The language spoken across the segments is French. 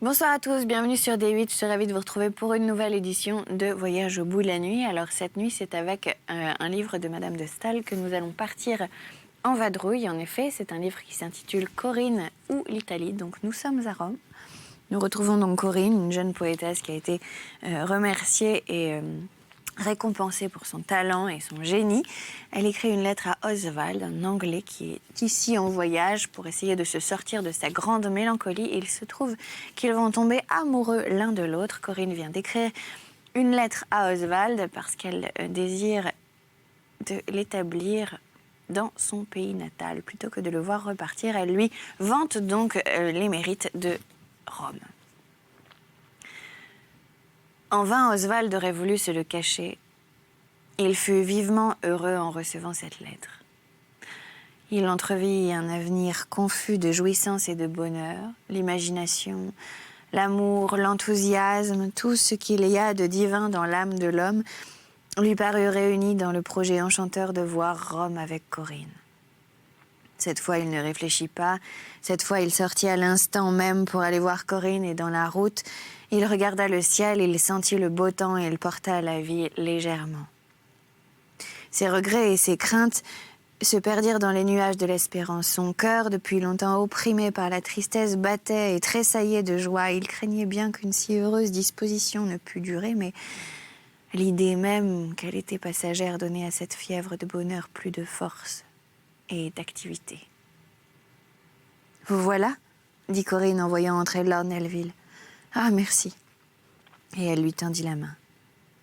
Bonsoir à tous, bienvenue sur D8. Je suis ravie de vous retrouver pour une nouvelle édition de Voyage au bout de la nuit. Alors cette nuit, c'est avec un livre de Madame de Staël que nous allons partir en vadrouille. En effet, c'est un livre qui s'intitule Corinne ou l'Italie. Donc nous sommes à Rome. Nous retrouvons donc Corinne, une jeune poétesse qui a été remerciée et récompensée pour son talent et son génie. Elle écrit une lettre à Oswald, un Anglais qui est ici en voyage pour essayer de se sortir de sa grande mélancolie. Il se trouve qu'ils vont tomber amoureux l'un de l'autre. Corinne vient d'écrire une lettre à Oswald parce qu'elle désire de l'établir dans son pays natal. Plutôt que de le voir repartir, elle lui vante donc les mérites de Rome. En vain, Oswald aurait voulu se le cacher. Il fut vivement heureux en recevant cette lettre. Il entrevit un avenir confus de jouissance et de bonheur, l'imagination, l'amour, l'enthousiasme, tout ce qu'il y a de divin dans l'âme de l'homme lui parut réuni dans le projet enchanteur de voir Rome avec Corinne. Cette fois, il ne réfléchit pas. Cette fois, il sortit à l'instant même pour aller voir Corinne et dans la route, il regarda le ciel, il sentit le beau temps et il porta la vie légèrement. Ses regrets et ses craintes se perdirent dans les nuages de l'espérance. Son cœur, depuis longtemps opprimé par la tristesse, battait et tressaillait de joie. Il craignait bien qu'une si heureuse disposition ne pût durer, mais l'idée même qu'elle était passagère donnait à cette fièvre de bonheur plus de force et d'activité. « Vous voilà ?» dit Corinne en voyant entrer Lord Nelvil. « Ah, merci. » Et elle lui tendit la main.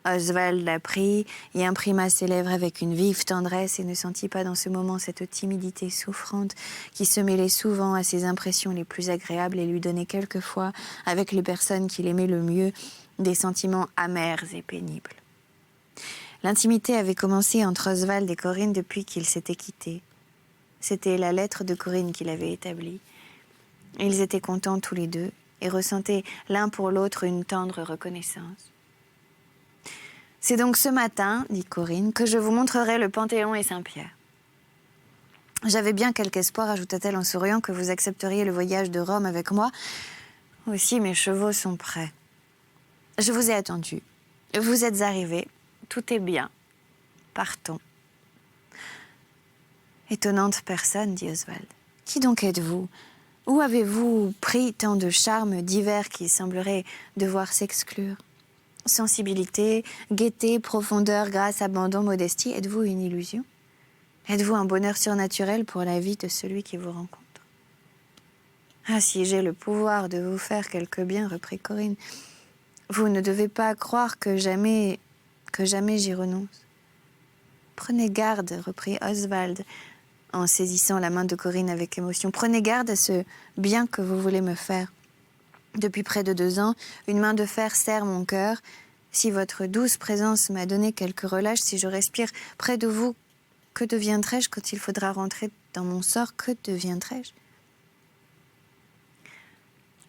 Oswald la prit et imprima ses lèvres avec une vive tendresse et ne sentit pas dans ce moment cette timidité souffrante qui se mêlait souvent à ses impressions les plus agréables et lui donnait quelquefois, avec les personnes qu'il aimait le mieux, des sentiments amers et pénibles. L'intimité avait commencé entre Oswald et Corinne depuis qu'ils s'étaient quittés. C'était la lettre de Corinne qui l'avait établie. Ils étaient contents tous les deux et ressentaient l'un pour l'autre une tendre reconnaissance. « C'est donc ce matin, dit Corinne, que je vous montrerai le Panthéon et Saint-Pierre. J'avais bien quelque espoir, ajouta-t-elle en souriant, que vous accepteriez le voyage de Rome avec moi. Aussi, mes chevaux sont prêts. Je vous ai attendu. Vous êtes arrivés. Tout est bien. Partons. » Étonnante personne, dit Oswald. Qui donc êtes-vous? Où avez-vous pris tant de charmes divers qui sembleraient devoir s'exclure? Sensibilité, gaieté, profondeur, grâce, abandon, modestie, êtes-vous une illusion? Êtes-vous un bonheur surnaturel pour la vie de celui qui vous rencontre? Ah, si j'ai le pouvoir de vous faire quelque bien, reprit Corinne, vous ne devez pas croire que jamais j'y renonce. Prenez garde, reprit Oswald, en saisissant la main de Corinne avec émotion. Prenez garde à ce bien que vous voulez me faire. Depuis près de 2 ans, une main de fer serre mon cœur. Si votre douce présence m'a donné quelque relâche, si je respire près de vous, que deviendrai-je quand il faudra rentrer dans mon sort? Que deviendrai-je?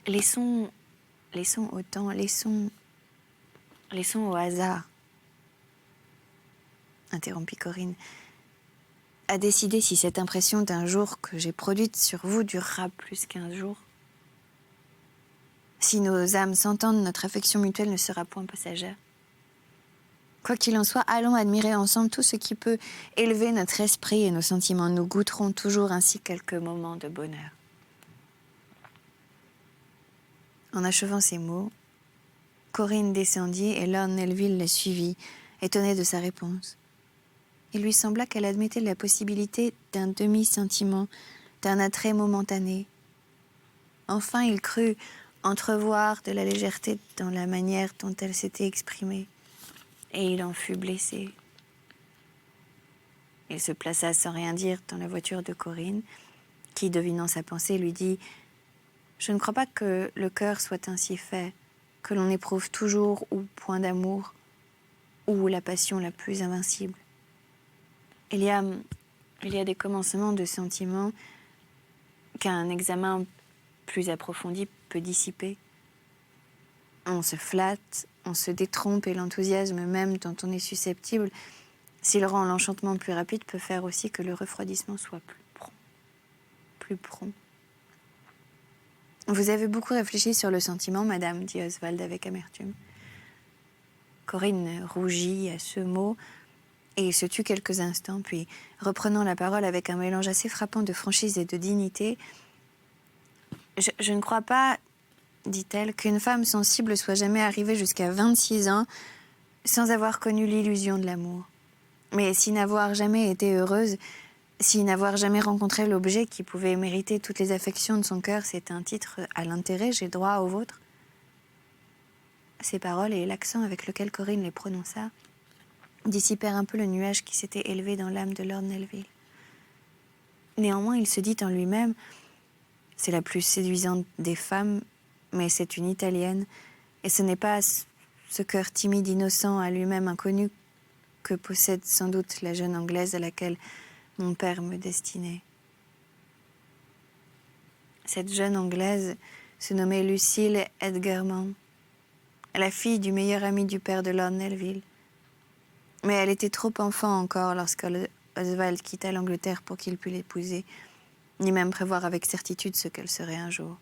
Laissons au temps, laissons au hasard, interrompit Corinne, à décider si cette impression d'un jour que j'ai produite sur vous durera plus qu'1 jour. Si nos âmes s'entendent, notre affection mutuelle ne sera point passagère. Quoi qu'il en soit, allons admirer ensemble tout ce qui peut élever notre esprit et nos sentiments. Nous goûterons toujours ainsi quelques moments de bonheur. En achevant ces mots, Corinne descendit et Lord Nelvil la suivit, étonné de sa réponse. Il lui sembla qu'elle admettait la possibilité d'un demi-sentiment, d'un attrait momentané. Enfin, il crut entrevoir de la légèreté dans la manière dont elle s'était exprimée, et il en fut blessé. Il se plaça sans rien dire dans la voiture de Corinne, qui, devinant sa pensée, lui dit « Je ne crois pas que le cœur soit ainsi fait, que l'on éprouve toujours ou point d'amour, ou la passion la plus invincible. Il y a des commencements de sentiments qu'un examen plus approfondi peut dissiper. On se flatte, on se détrompe et l'enthousiasme même dont on est susceptible, s'il rend l'enchantement plus rapide, peut faire aussi que le refroidissement soit plus prompt. Vous avez beaucoup réfléchi sur le sentiment, madame, dit Oswald avec amertume. Corinne rougit à ce mot et se tut quelques instants, puis, reprenant la parole avec un mélange assez frappant de franchise et de dignité, « Je ne crois pas, dit-elle, qu'une femme sensible soit jamais arrivée jusqu'à 26 ans sans avoir connu l'illusion de l'amour. Mais si n'avoir jamais été heureuse, si n'avoir jamais rencontré l'objet qui pouvait mériter toutes les affections de son cœur, c'est un titre à l'intérêt, j'ai droit au vôtre. » Ces paroles et l'accent avec lequel Corinne les prononça dissipèrent un peu le nuage qui s'était élevé dans l'âme de Lord Nelvil. Néanmoins, il se dit en lui-même, c'est la plus séduisante des femmes, mais c'est une Italienne, et ce n'est pas ce cœur timide, innocent, à lui-même inconnu que possède sans doute la jeune Anglaise à laquelle mon père me destinait. Cette jeune Anglaise se nommait Lucille Edgermont, la fille du meilleur ami du père de Lord Nelvil. Mais elle était trop enfant encore lorsque Oswald quitta l'Angleterre pour qu'il pût l'épouser, ni même prévoir avec certitude ce qu'elle serait un jour.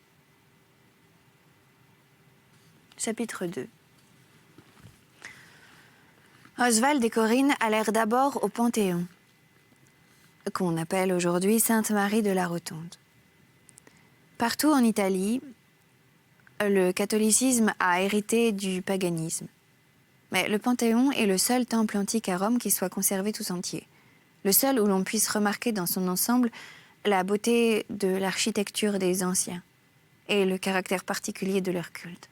Chapitre 2. Oswald et Corinne allèrent d'abord au Panthéon, qu'on appelle aujourd'hui Sainte-Marie de la Rotonde. Partout en Italie, le catholicisme a hérité du paganisme. Mais le Panthéon est le seul temple antique à Rome qui soit conservé tout entier. Le seul où l'on puisse remarquer dans son ensemble la beauté de l'architecture des anciens et le caractère particulier de leur culte.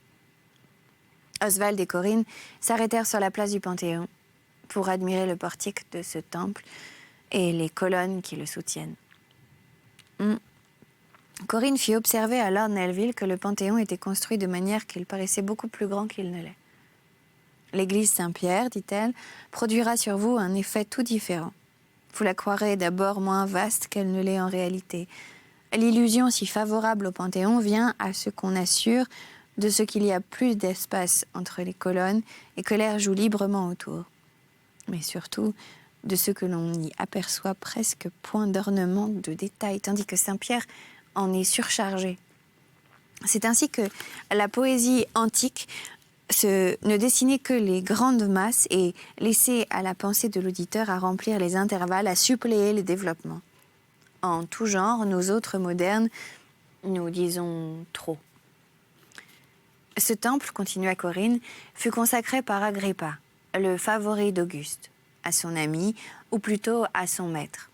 Oswald et Corinne s'arrêtèrent sur la place du Panthéon pour admirer le portique de ce temple et les colonnes qui le soutiennent. Corinne fit observer à Lord Nelvil que le Panthéon était construit de manière qu'il paraissait beaucoup plus grand qu'il ne l'est. L'église Saint-Pierre, dit-elle, produira sur vous un effet tout différent. Vous la croirez d'abord moins vaste qu'elle ne l'est en réalité. L'illusion si favorable au Panthéon vient à ce qu'on assure de ce qu'il y a plus d'espace entre les colonnes et que l'air joue librement autour. Mais surtout, de ce que l'on y aperçoit presque point d'ornement, de détails, tandis que Saint-Pierre en est surchargé. C'est ainsi que la poésie antique ne dessinait que les grandes masses et laissait à la pensée de l'auditeur à remplir les intervalles, à suppléer les développements. En tout genre, nous autres modernes, nous disons trop. Ce temple, continua Corinne, fut consacré par Agrippa, le favori d'Auguste, à son ami, ou plutôt à son maître.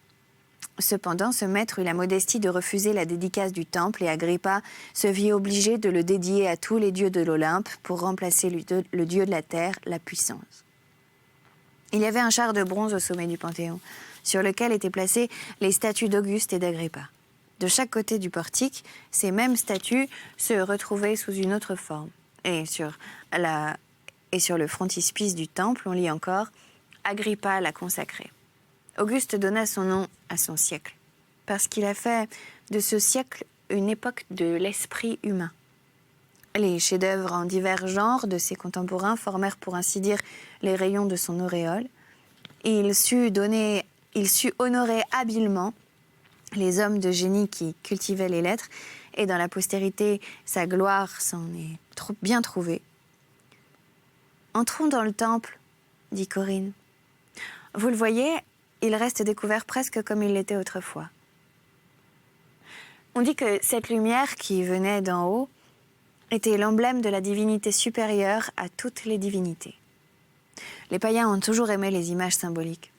Cependant, ce maître eut la modestie de refuser la dédicace du temple et Agrippa se vit obligé de le dédier à tous les dieux de l'Olympe pour remplacer le dieu de la terre, la puissance. Il y avait un char de bronze au sommet du Panthéon, sur lequel étaient placées les statues d'Auguste et d'Agrippa. De chaque côté du portique, ces mêmes statues se retrouvaient sous une autre forme. Et sur le frontispice du temple, on lit encore « Agrippa l'a consacré ». Auguste donna son nom à son siècle, parce qu'il a fait de ce siècle une époque de l'esprit humain. Les chefs-d'œuvre en divers genres de ses contemporains formèrent pour ainsi dire les rayons de son auréole. Il sut honorer habilement les hommes de génie qui cultivaient les lettres, et dans la postérité, sa gloire s'en est bien trouvée. « Entrons dans le temple, » dit Corinne. « Vous le voyez, il reste découvert presque comme il l'était autrefois. On dit que cette lumière qui venait d'en haut était l'emblème de la divinité supérieure à toutes les divinités. Les païens ont toujours aimé les images symboliques.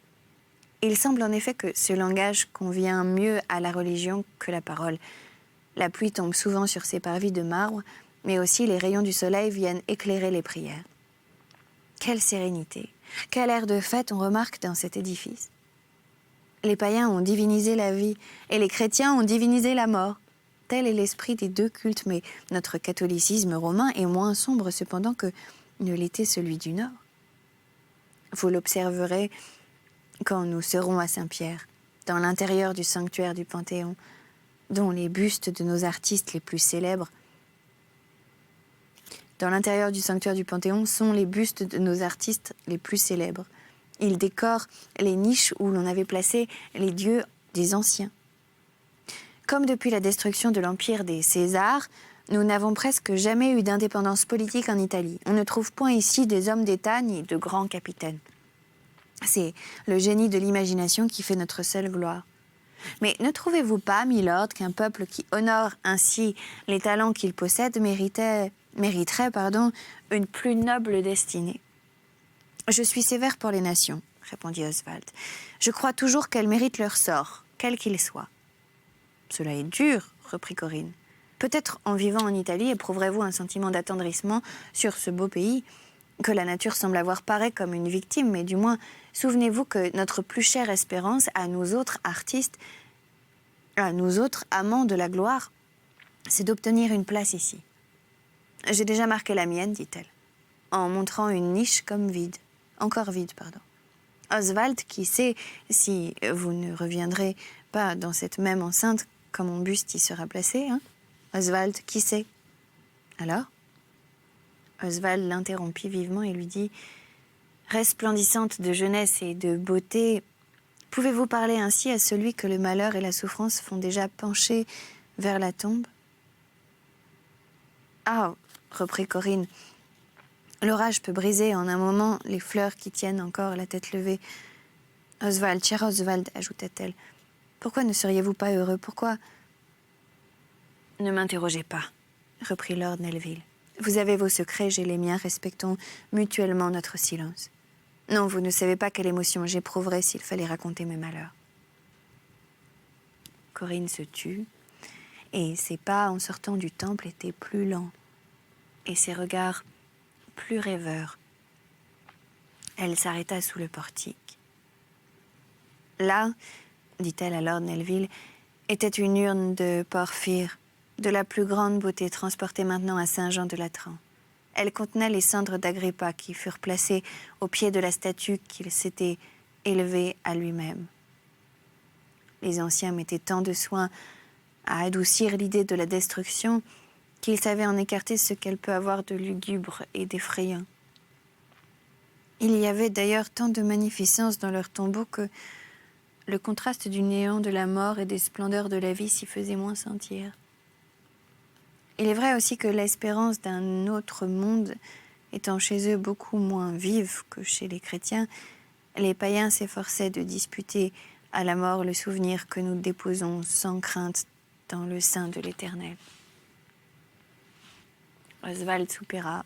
Il semble en effet que ce langage convient mieux à la religion que la parole. La pluie tombe souvent sur ces parvis de marbre, mais aussi les rayons du soleil viennent éclairer les prières. Quelle sérénité, quel air de fête on remarque dans cet édifice. Les païens ont divinisé la vie et les chrétiens ont divinisé la mort. Tel est l'esprit des deux cultes, mais notre catholicisme romain est moins sombre cependant que ne l'était celui du Nord. Vous l'observerez quand nous serons à Saint-Pierre, dans l'intérieur du sanctuaire du Panthéon, dont les bustes de nos artistes les plus célèbres. Dans l'intérieur du sanctuaire du Panthéon sont les bustes de nos artistes les plus célèbres. Ils décorent les niches où l'on avait placé les dieux des anciens. Comme depuis la destruction de l'empire des Césars, Nous n'avons presque jamais eu d'indépendance politique en Italie. On ne trouve point ici des hommes d'État ni de grands capitaines. C'est le génie de l'imagination qui fait notre seule gloire. Mais ne trouvez-vous pas, milord, qu'un peuple qui honore ainsi les talents qu'il possède mériterait une plus noble destinée? Je suis sévère pour les nations, répondit Oswald. Je crois toujours qu'elles méritent leur sort, quel qu'il soit. Cela est dur, reprit Corinne. Peut-être en vivant en Italie éprouverez-vous un sentiment d'attendrissement sur ce beau pays que la nature semble avoir paré comme une victime, mais du moins, souvenez-vous que notre plus chère espérance, à nous autres artistes, à nous autres amants de la gloire, c'est d'obtenir une place ici. J'ai déjà marqué la mienne, dit-elle, en montrant une niche comme vide, encore vide, pardon. Oswald, qui sait si vous ne reviendrez pas dans cette même enceinte quand mon buste y sera placé, hein? Oswald, qui sait? Alors? Oswald l'interrompit vivement et lui dit « Resplendissante de jeunesse et de beauté, pouvez-vous parler ainsi à celui que le malheur et la souffrance font déjà pencher vers la tombe ?»« Ah, reprit Corinne, l'orage peut briser en un moment les fleurs qui tiennent encore la tête levée. Oswald, cher Oswald, ajouta-t-elle, pourquoi ne seriez-vous pas heureux? Pourquoi ?»« Ne m'interrogez pas, reprit Lord Nelvil. Vous avez vos secrets, j'ai les miens, respectons mutuellement notre silence. Non, vous ne savez pas quelle émotion j'éprouverais s'il fallait raconter mes malheurs. » Corinne se tut, et ses pas en sortant du temple étaient plus lents, et ses regards plus rêveurs. Elle s'arrêta sous le portique. Là, dit-elle à Lord Nelvil, était une urne de porphyre, de la plus grande beauté, transportée maintenant à Saint-Jean-de-Latran. Elle contenait les cendres d'Agrippa qui furent placées au pied de la statue qu'il s'était élevée à lui-même. Les anciens mettaient tant de soin à adoucir l'idée de la destruction qu'ils savaient en écarter ce qu'elle peut avoir de lugubre et d'effrayant. Il y avait d'ailleurs tant de magnificence dans leur tombeau que le contraste du néant de la mort et des splendeurs de la vie s'y faisait moins sentir. Il est vrai aussi que l'espérance d'un autre monde étant chez eux beaucoup moins vive que chez les chrétiens, les païens s'efforçaient de disputer à la mort le souvenir que nous déposons sans crainte dans le sein de l'Éternel. Oswald soupira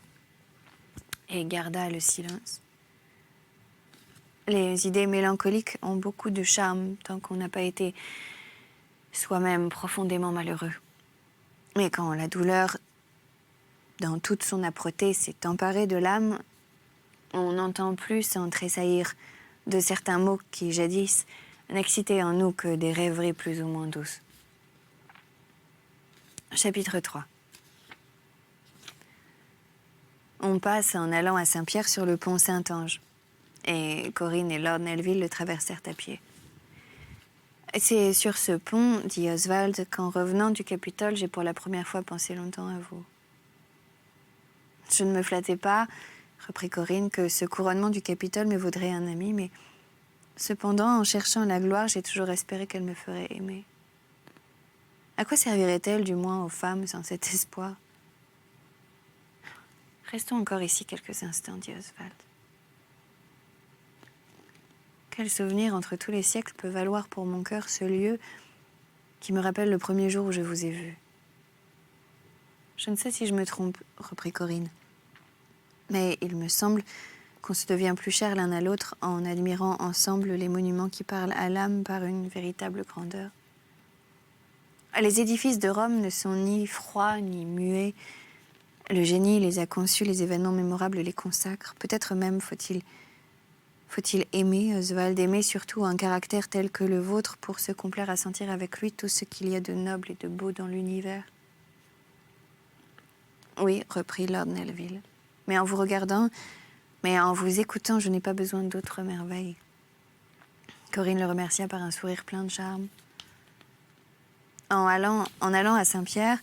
et garda le silence. Les idées mélancoliques ont beaucoup de charme tant qu'on n'a pas été soi-même profondément malheureux. Mais quand la douleur, dans toute son âpreté, s'est emparée de l'âme, on n'entend plus sans tressaillir de certains mots qui, jadis, n'excitaient en nous que des rêveries plus ou moins douces. Chapitre 3. On passe en allant à Saint-Pierre sur le pont Saint-Ange, et Corinne et Lord Nelvil le traversèrent à pied. C'est sur ce pont, dit Oswald, qu'en revenant du Capitole, j'ai pour la première fois pensé longtemps à vous. Je ne me flattais pas, reprit Corinne, que ce couronnement du Capitole me vaudrait un ami, mais cependant, en cherchant la gloire, j'ai toujours espéré qu'elle me ferait aimer. À quoi servirait-elle, du moins, aux femmes, sans cet espoir? Restons encore ici quelques instants, dit Oswald. Quel souvenir entre tous les siècles peut valoir pour mon cœur ce lieu qui me rappelle le premier jour où je vous ai vu? Je ne sais si je me trompe, reprit Corinne, mais il me semble qu'on se devient plus cher l'un à l'autre en admirant ensemble les monuments qui parlent à l'âme par une véritable grandeur. Les édifices de Rome ne sont ni froids ni muets. Le génie les a conçus, les événements mémorables les consacrent. Peut-être même faut-il aimer, Oswald, aimer surtout un caractère tel que le vôtre pour se complaire à sentir avec lui tout ce qu'il y a de noble et de beau dans l'univers. Oui, reprit Lord Nelvil, mais en vous regardant, mais en vous écoutant, je n'ai pas besoin d'autres merveilles. Corinne le remercia par un sourire plein de charme. En allant à Saint-Pierre,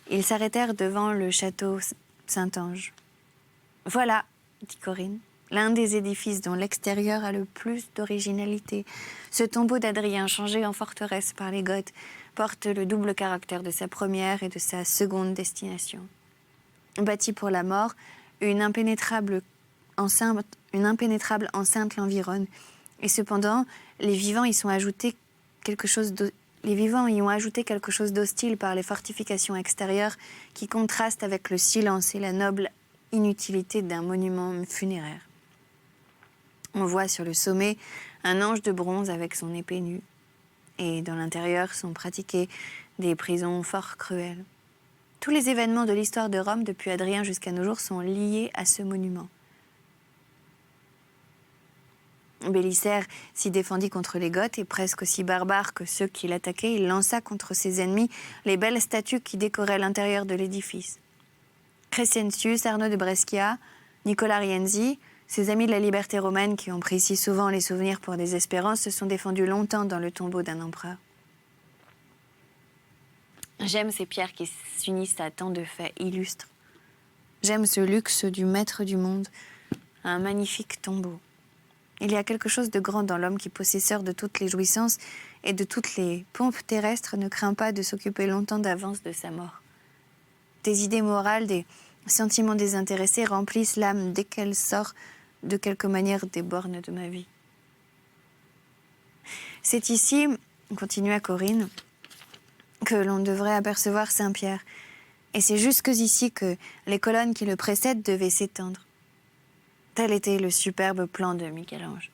ils s'arrêtèrent devant le château Saint-Ange. « Voilà, dit Corinne, l'un des édifices dont l'extérieur a le plus d'originalité. Ce tombeau d'Adrien changé en forteresse par les Goths porte le double caractère de sa première et de sa seconde destination. Bâtie pour la mort, une impénétrable enceinte l'environne. Et cependant, les vivants y ont ajouté quelque chose d'hostile par les fortifications extérieures qui contrastent avec le silence et la noble inutilité d'un monument funéraire. On voit sur le sommet un ange de bronze avec son épée nue. Et dans l'intérieur sont pratiquées des prisons fort cruelles. Tous les événements de l'histoire de Rome, depuis Adrien jusqu'à nos jours, sont liés à ce monument. Bélisaire s'y défendit contre les Goths et presque aussi barbare que ceux qui l'attaquaient, il lança contre ses ennemis les belles statues qui décoraient l'intérieur de l'édifice. Crescentius, Arnaud de Brescia, Nicolas Rienzi, ces amis de la liberté romaine qui ont pris si souvent les souvenirs pour des espérances, se sont défendus longtemps dans le tombeau d'un empereur. J'aime ces pierres qui s'unissent à tant de faits illustres. J'aime ce luxe du maître du monde, un magnifique tombeau. Il y a quelque chose de grand dans l'homme qui, possesseur de toutes les jouissances et de toutes les pompes terrestres, ne craint pas de s'occuper longtemps d'avance de sa mort. Des idées morales, des sentiments désintéressés remplissent l'âme dès qu'elle sort de quelque manière des bornes de ma vie. C'est ici, continua Corinne, que l'on devrait apercevoir Saint-Pierre. Et c'est jusqu'ici que les colonnes qui le précèdent devaient s'étendre. Tel était le superbe plan de Michel-Ange.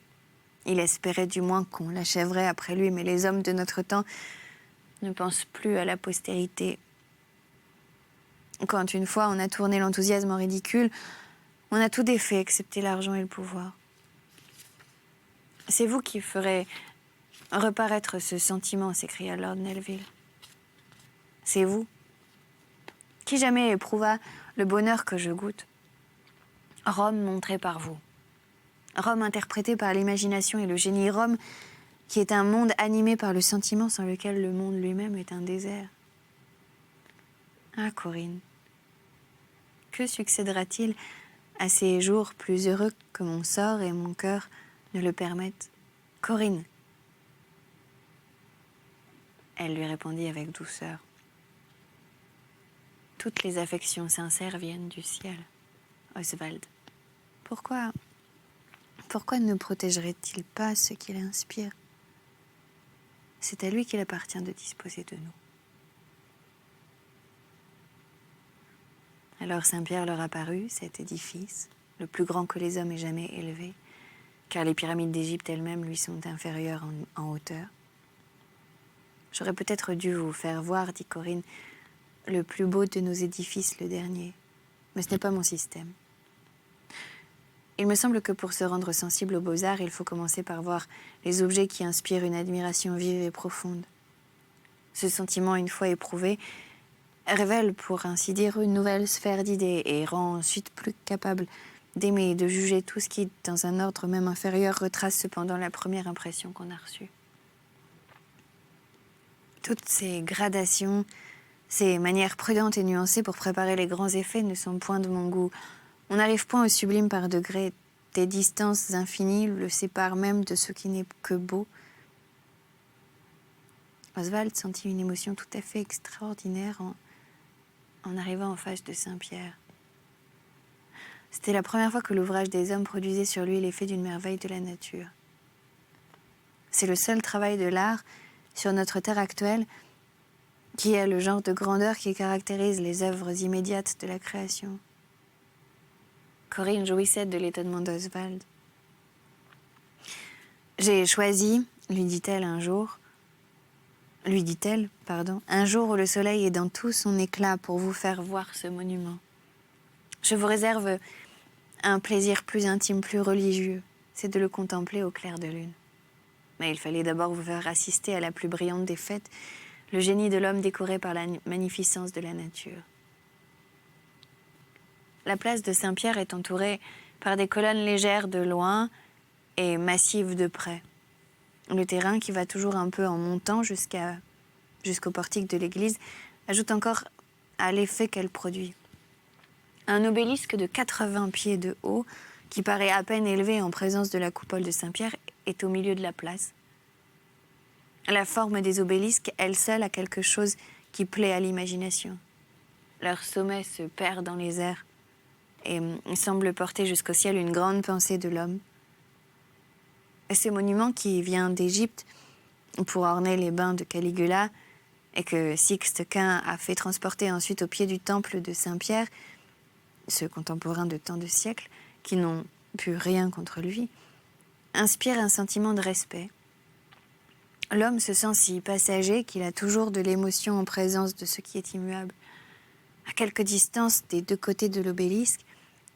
Il espérait du moins qu'on l'achèverait après lui, mais les hommes de notre temps ne pensent plus à la postérité. Quand une fois on a tourné l'enthousiasme en ridicule, on a tout défait, excepté l'argent et le pouvoir. C'est vous qui ferez reparaître ce sentiment, s'écria Lord Nelvil. C'est vous. Qui jamais éprouva le bonheur que je goûte? Rome montrée par vous. Rome interprétée par l'imagination et le génie. Rome qui est un monde animé par le sentiment sans lequel le monde lui-même est un désert. Ah, Corinne, que succédera-t-il à ces jours plus heureux que mon sort et mon cœur ne le permettent? Corinne. Elle lui répondit avec douceur. Toutes les affections sincères viennent du ciel, Oswald. Pourquoi ne protégerait-il pas ce qu'il inspire? C'est à lui qu'il appartient de disposer de nous. Alors Saint-Pierre leur apparut, cet édifice, le plus grand que les hommes aient jamais élevé, car les pyramides d'Égypte elles-mêmes lui sont inférieures en hauteur. J'aurais peut-être dû vous faire voir, dit Corinne, le plus beau de nos édifices, le dernier. Mais ce n'est pas mon système. Il me semble que pour se rendre sensible aux beaux-arts, il faut commencer par voir les objets qui inspirent une admiration vive et profonde. Ce sentiment, une fois éprouvé, révèle, pour ainsi dire, une nouvelle sphère d'idées et rend ensuite plus capable d'aimer et de juger tout ce qui, dans un ordre même inférieur, retrace cependant la première impression qu'on a reçue. Toutes ces gradations, ces manières prudentes et nuancées pour préparer les grands effets ne sont point de mon goût. On n'arrive point au sublime par degrés. Des distances infinies le séparent même de ce qui n'est que beau. Oswald sentit une émotion tout à fait extraordinaire en arrivant en face de Saint-Pierre. C'était la première fois que l'ouvrage des hommes produisait sur lui l'effet d'une merveille de la nature. C'est le seul travail de l'art sur notre terre actuelle qui est le genre de grandeur qui caractérise les œuvres immédiates de la création. Corinne jouissait de l'étonnement d'Oswald. « J'ai choisi, lui dit-elle, un jour où le soleil est dans tout son éclat pour vous faire voir ce monument. Je vous réserve un plaisir plus intime, plus religieux, c'est de le contempler au clair de lune. Mais il fallait d'abord vous faire assister à la plus brillante des fêtes, le génie de l'homme décoré par la magnificence de la nature. La place de Saint-Pierre est entourée par des colonnes légères de loin et massives de près. Le terrain, qui va toujours un peu en montant jusqu'au portique de l'église, ajoute encore à l'effet qu'elle produit. Un obélisque de 80 pieds de haut, qui paraît à peine élevé en présence de la coupole de Saint-Pierre, est au milieu de la place. La forme des obélisques, elle seule, a quelque chose qui plaît à l'imagination. Leur sommet se perd dans les airs et semble porter jusqu'au ciel une grande pensée de l'homme. Ce monument qui vient d'Égypte pour orner les bains de Caligula et que Sixte Quint a fait transporter ensuite au pied du temple de Saint-Pierre, ce contemporain de tant de siècles qui n'ont pu rien contre lui, inspire un sentiment de respect. L'homme se sent si passager qu'il a toujours de l'émotion en présence de ce qui est immuable. À quelque distance des deux côtés de l'obélisque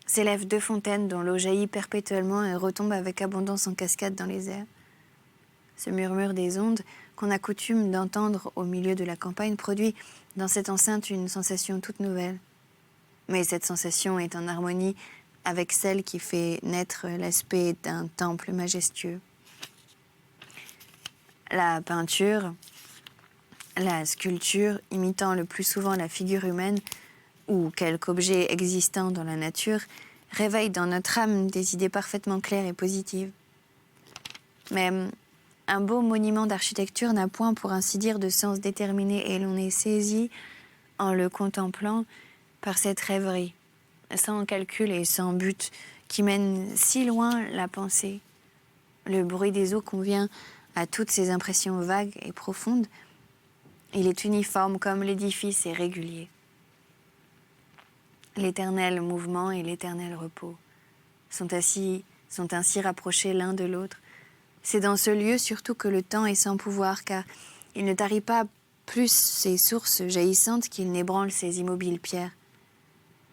s'élèvent deux fontaines dont l'eau jaillit perpétuellement et retombe avec abondance en cascade dans les airs. Ce murmure des ondes qu'on a coutume d'entendre au milieu de la campagne produit dans cette enceinte une sensation toute nouvelle. Mais cette sensation est en harmonie avec celle qui fait naître l'aspect d'un temple majestueux. La peinture, la sculpture, imitant le plus souvent la figure humaine ou quelque objet existant dans la nature, réveillent dans notre âme des idées parfaitement claires et positives. Mais un beau monument d'architecture n'a point, pour ainsi dire, de sens déterminé et l'on est saisi, en le contemplant, par cette rêverie, sans calcul et sans but, qui mène si loin la pensée. Le bruit des eaux convient à toutes ces impressions vagues et profondes. Il est uniforme comme l'édifice est régulier. L'éternel mouvement et l'éternel repos sont ainsi rapprochés l'un de l'autre. C'est dans ce lieu surtout que le temps est sans pouvoir, car il ne tarit pas plus ses sources jaillissantes qu'il n'ébranle ses immobiles pierres.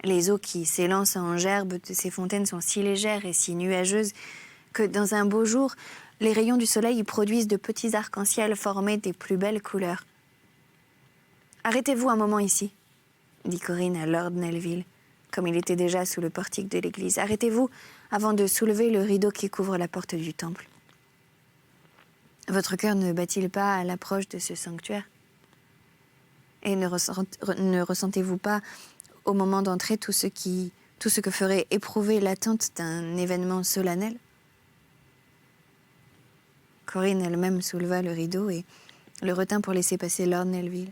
Les eaux qui s'élancent en gerbes de ces fontaines sont si légères et si nuageuses que dans un beau jour, les rayons du soleil y produisent de petits arcs-en-ciel formés des plus belles couleurs. « Arrêtez-vous un moment ici », dit Corinne à Lord Nelvil, comme il était déjà sous le portique de l'église. « Arrêtez-vous avant de soulever le rideau qui couvre la porte du temple. Votre cœur ne bat-il pas à l'approche de ce sanctuaire? Et ne ressentez-vous pas, au moment d'entrer, tout ce que ferait éprouver l'attente d'un événement solennel ?» Corinne elle-même souleva le rideau et le retint pour laisser passer Lord Nelvil.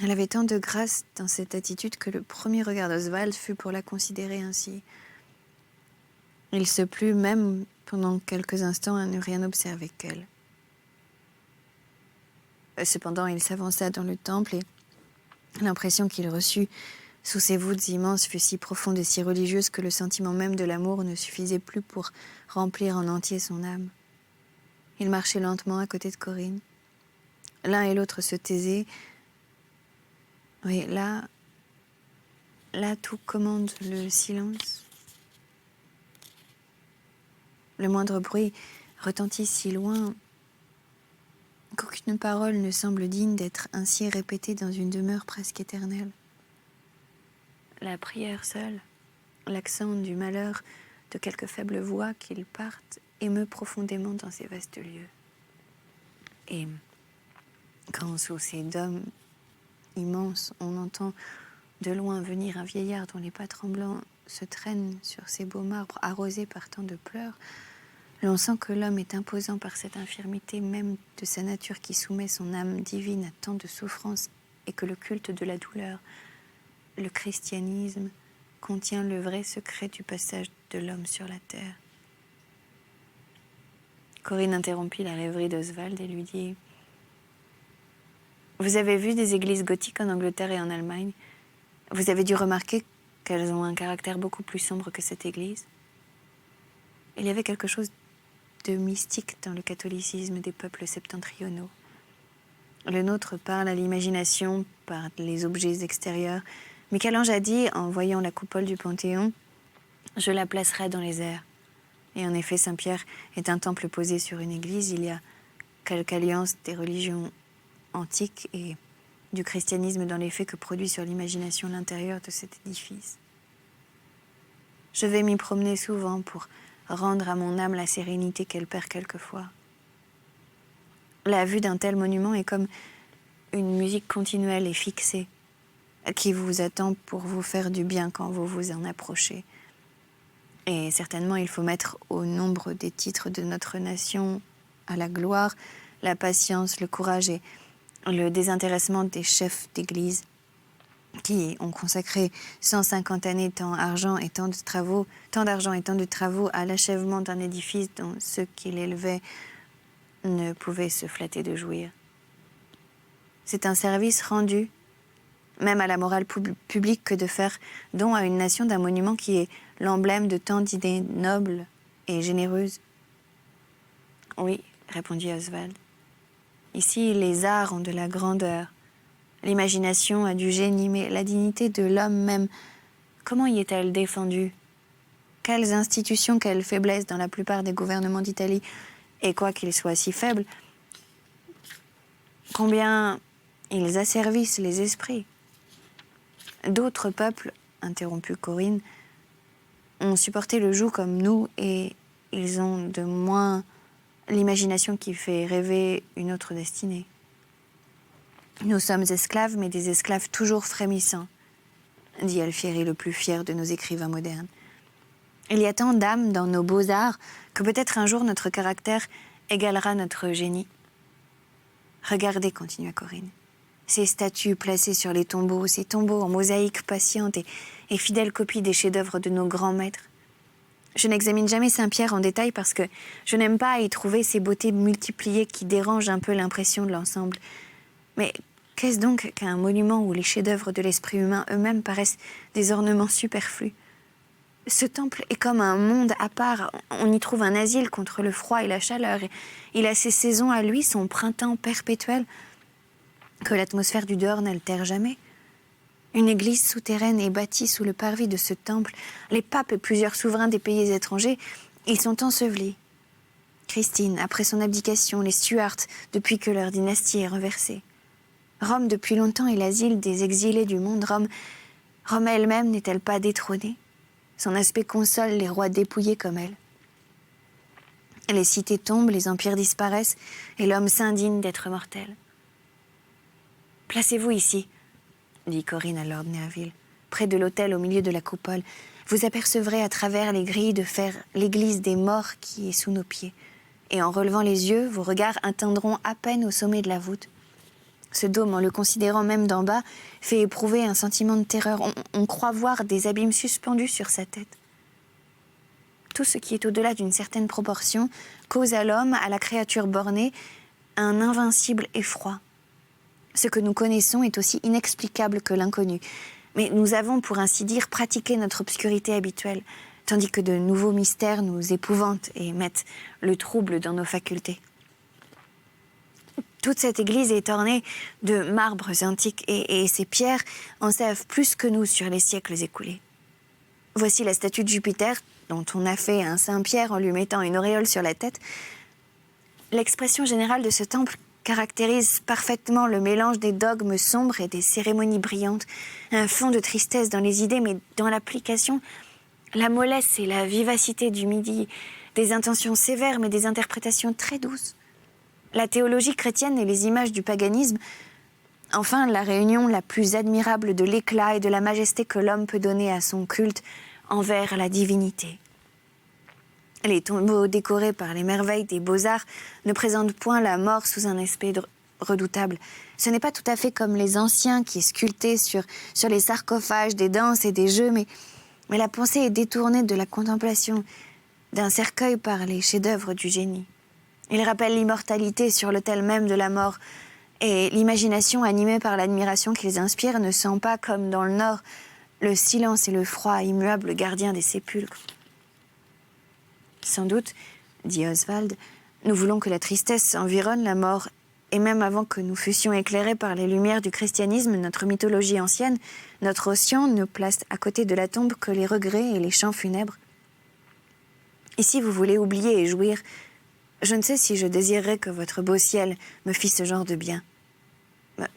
Elle avait tant de grâce dans cette attitude que le premier regard d'Oswald fut pour la considérer ainsi. Il se plut même pendant quelques instants à ne rien observer qu'elle. Cependant, il s'avança dans le temple et l'impression qu'il reçut sous ces voûtes immenses fut si profonde et si religieuse que le sentiment même de l'amour ne suffisait plus pour remplir en entier son âme. Il marchait lentement à côté de Corinne. L'un et l'autre se taisaient. Oui, là, tout commande le silence. Le moindre bruit retentit si loin qu'aucune parole ne semble digne d'être ainsi répétée dans une demeure presque éternelle. La prière seule, l'accent du malheur de quelques faibles voix qu'ils partent, émeut profondément dans ces vastes lieux. Et quand sous ces dômes immenses, on entend de loin venir un vieillard dont les pas tremblants se traînent sur ces beaux marbres arrosés par tant de pleurs, l'on sent que l'homme est imposant par cette infirmité même de sa nature qui soumet son âme divine à tant de souffrances et que le culte de la douleur, le christianisme, contient le vrai secret du passage de l'homme sur la terre. Corinne interrompit la rêverie d'Oswald et lui dit « Vous avez vu des églises gothiques en Angleterre et en Allemagne. Vous avez dû remarquer qu'elles ont un caractère beaucoup plus sombre que cette église. Il y avait quelque chose de mystique dans le catholicisme des peuples septentrionaux. Le nôtre parle à l'imagination par les objets extérieurs. Michel-Ange a dit, en voyant la coupole du Panthéon, « Je la placerai dans les airs ». Et en effet, Saint-Pierre est un temple posé sur une église. Il y a quelque alliance des religions antiques et du christianisme dans l'effet que produit sur l'imagination l'intérieur de cet édifice. Je vais m'y promener souvent pour rendre à mon âme la sérénité qu'elle perd quelquefois. La vue d'un tel monument est comme une musique continuelle et fixée qui vous attend pour vous faire du bien quand vous vous en approchez. Et certainement, il faut mettre au nombre des titres de notre nation à la gloire la patience, le courage et le désintéressement des chefs d'église qui ont consacré 150 années, tant d'argent et tant de travaux à l'achèvement d'un édifice dont ceux qui l'élevaient ne pouvaient se flatter de jouir. C'est un service rendu, même à la morale publique, que de faire don à une nation d'un monument qui est l'emblème de tant d'idées nobles et généreuses. Oui, répondit Oswald. Ici, les arts ont de la grandeur. L'imagination a du génie, mais la dignité de l'homme même, comment y est-elle défendue? Quelles institutions, quelle faiblesse dans la plupart des gouvernements d'Italie, et quoi qu'ils soient si faibles, combien ils asservissent les esprits. D'autres peuples, interromput Corinne, ont supporté le joug comme nous, et ils ont de moins l'imagination qui fait rêver une autre destinée. Nous sommes esclaves, mais des esclaves toujours frémissants, dit Alfieri, le plus fier de nos écrivains modernes. Il y a tant d'âme dans nos beaux-arts que peut-être un jour notre caractère égalera notre génie. Regardez, continua Corinne, ces statues placées sur les tombeaux, ces tombeaux en mosaïque patiente et fidèle copie des chefs-d'œuvre de nos grands maîtres. Je n'examine jamais Saint-Pierre en détail parce que je n'aime pas y trouver ces beautés multipliées qui dérangent un peu l'impression de l'ensemble. Mais qu'est-ce donc qu'un monument où les chefs-d'œuvre de l'esprit humain eux-mêmes paraissent des ornements superflus? Ce temple est comme un monde à part. On y trouve un asile contre le froid et la chaleur. Il a ses saisons à lui, son printemps perpétuel, que l'atmosphère du dehors n'altère jamais. Une église souterraine est bâtie sous le parvis de ce temple. Les papes et plusieurs souverains des pays étrangers y sont ensevelis. Christine, après son abdication, les Stuarts, depuis que leur dynastie est renversée. Rome, depuis longtemps, est l'asile des exilés du monde. Rome elle-même n'est-elle pas détrônée? Son aspect console les rois dépouillés comme elle. Les cités tombent, les empires disparaissent, et l'homme s'indigne d'être mortel. Placez-vous ici, dit Corinne à Lord Nerville, près de l'autel au milieu de la coupole. Vous apercevrez à travers les grilles de fer l'église des morts qui est sous nos pieds. Et en relevant les yeux, vos regards atteindront à peine au sommet de la voûte. Ce dôme, en le considérant même d'en bas, fait éprouver un sentiment de terreur. On croit voir des abîmes suspendus sur sa tête. Tout ce qui est au-delà d'une certaine proportion cause à l'homme, à la créature bornée, un invincible effroi. Ce que nous connaissons est aussi inexplicable que l'inconnu. Mais nous avons, pour ainsi dire, pratiqué notre obscurité habituelle, tandis que de nouveaux mystères nous épouvantent et mettent le trouble dans nos facultés. Toute cette église est ornée de marbres antiques et ces pierres en savent plus que nous sur les siècles écoulés. Voici la statue de Jupiter, dont on a fait un Saint-Pierre en lui mettant une auréole sur la tête. L'expression générale de ce temple caractérise parfaitement le mélange des dogmes sombres et des cérémonies brillantes, un fond de tristesse dans les idées, mais dans l'application, la mollesse et la vivacité du midi, des intentions sévères mais des interprétations très douces. La théologie chrétienne et les images du paganisme, enfin la réunion la plus admirable de l'éclat et de la majesté que l'homme peut donner à son culte envers la divinité. Les tombeaux décorés par les merveilles des beaux-arts ne présentent point la mort sous un aspect redoutable. Ce n'est pas tout à fait comme les anciens qui sculptaient sur les sarcophages des danses et des jeux, mais la pensée est détournée de la contemplation d'un cercueil par les chefs-d'œuvre du génie. Il rappelle l'immortalité sur l'autel même de la mort, et l'imagination animée par l'admiration qu'ils inspirent ne sent pas, comme dans le Nord, le silence et le froid immuables gardiens des sépulcres. Sans doute, dit Oswald, nous voulons que la tristesse environne la mort, et même avant que nous fussions éclairés par les lumières du christianisme, notre mythologie ancienne, notre océan ne place à côté de la tombe que les regrets et les chants funèbres. Ici, vous voulez oublier et jouir. Je ne sais si je désirerais que votre beau ciel me fît ce genre de bien.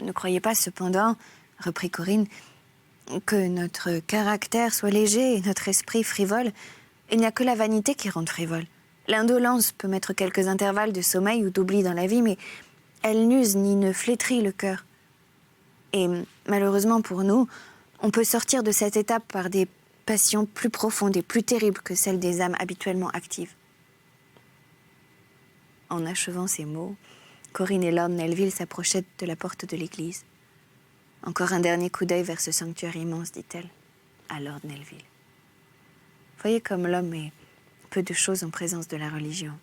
Ne croyez pas cependant, reprit Corinne, que notre caractère soit léger et notre esprit frivole. Il n'y a que la vanité qui rend frivole. L'indolence peut mettre quelques intervalles de sommeil ou d'oubli dans la vie, mais elle n'use ni ne flétrit le cœur. Et malheureusement pour nous, on peut sortir de cette étape par des passions plus profondes et plus terribles que celles des âmes habituellement actives. En achevant ces mots, Corinne et Lord Nelville s'approchaient de la porte de l'église. « Encore un dernier coup d'œil vers ce sanctuaire immense, dit-elle, à Lord Nelville. Voyez comme l'homme est peu de choses en présence de la religion,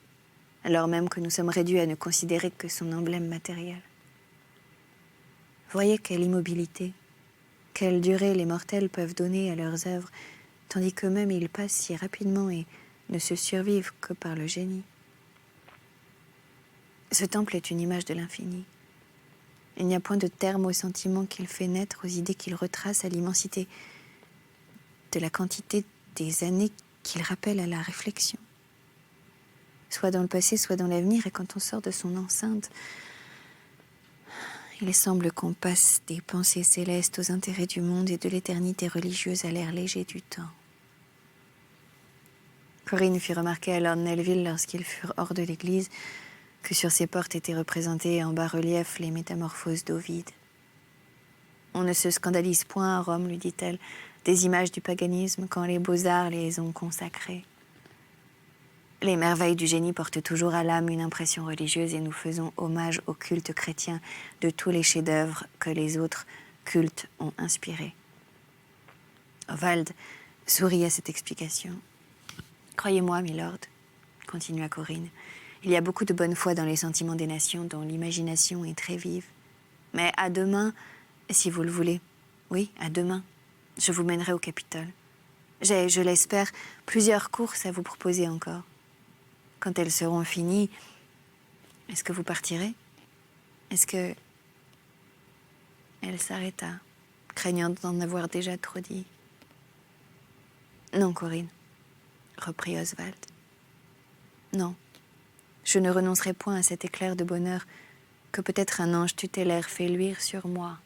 alors même que nous sommes réduits à ne considérer que son emblème matériel. Voyez quelle immobilité, quelle durée les mortels peuvent donner à leurs œuvres, tandis qu'eux-mêmes ils passent si rapidement et ne se survivent que par le génie. Ce temple est une image de l'infini. Il n'y a point de terme aux sentiments qu'il fait naître, aux idées qu'il retrace, à l'immensité de la quantité des années qu'il rappelle à la réflexion. Soit dans le passé, soit dans l'avenir, et quand on sort de son enceinte, il semble qu'on passe des pensées célestes aux intérêts du monde et de l'éternité religieuse à l'air léger du temps. Corinne fit remarquer à Lord Nelville, lorsqu'ils furent hors de l'église, que sur ses portes étaient représentées en bas-relief les métamorphoses d'Ovide. « On ne se scandalise point à Rome, lui dit-elle, des images du paganisme quand les beaux-arts les ont consacrées. Les merveilles du génie portent toujours à l'âme une impression religieuse et nous faisons hommage au culte chrétien de tous les chefs-d'œuvre que les autres cultes ont inspirés. » Ovald sourit à cette explication. « Croyez-moi, milord, continua Corinne, il y a beaucoup de bonne foi dans les sentiments des nations dont l'imagination est très vive. Mais à demain, si vous le voulez, oui, à demain, je vous mènerai au Capitole. J'ai, je l'espère, plusieurs courses à vous proposer encore. Quand elles seront finies, est-ce que vous partirez? Est-ce que... » Elle s'arrêta, craignant d'en avoir déjà trop dit. « Non, Corinne, » reprit Oswald. « Non, je ne renoncerai point à cet éclair de bonheur que peut-être un ange tutélaire fait luire sur moi,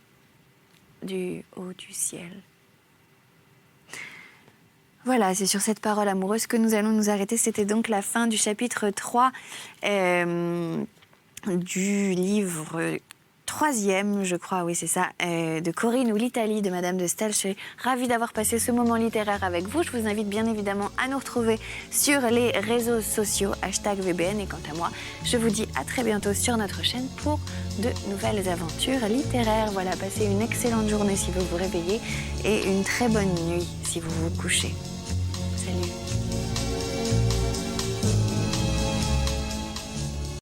du haut du ciel. » Voilà, c'est sur cette parole amoureuse que nous allons nous arrêter. C'était donc la fin du chapitre 3 du livre 3e, je crois, oui c'est ça, de Corinne ou l'Italie de Madame de Staël. Je suis ravie d'avoir passé ce moment littéraire avec vous. Je vous invite bien évidemment à nous retrouver sur les réseaux sociaux, #VBN. Et quant à moi, je vous dis à très bientôt sur notre chaîne pour de nouvelles aventures littéraires. Voilà, passez une excellente journée si vous vous réveillez et une très bonne nuit si vous vous couchez. Salut.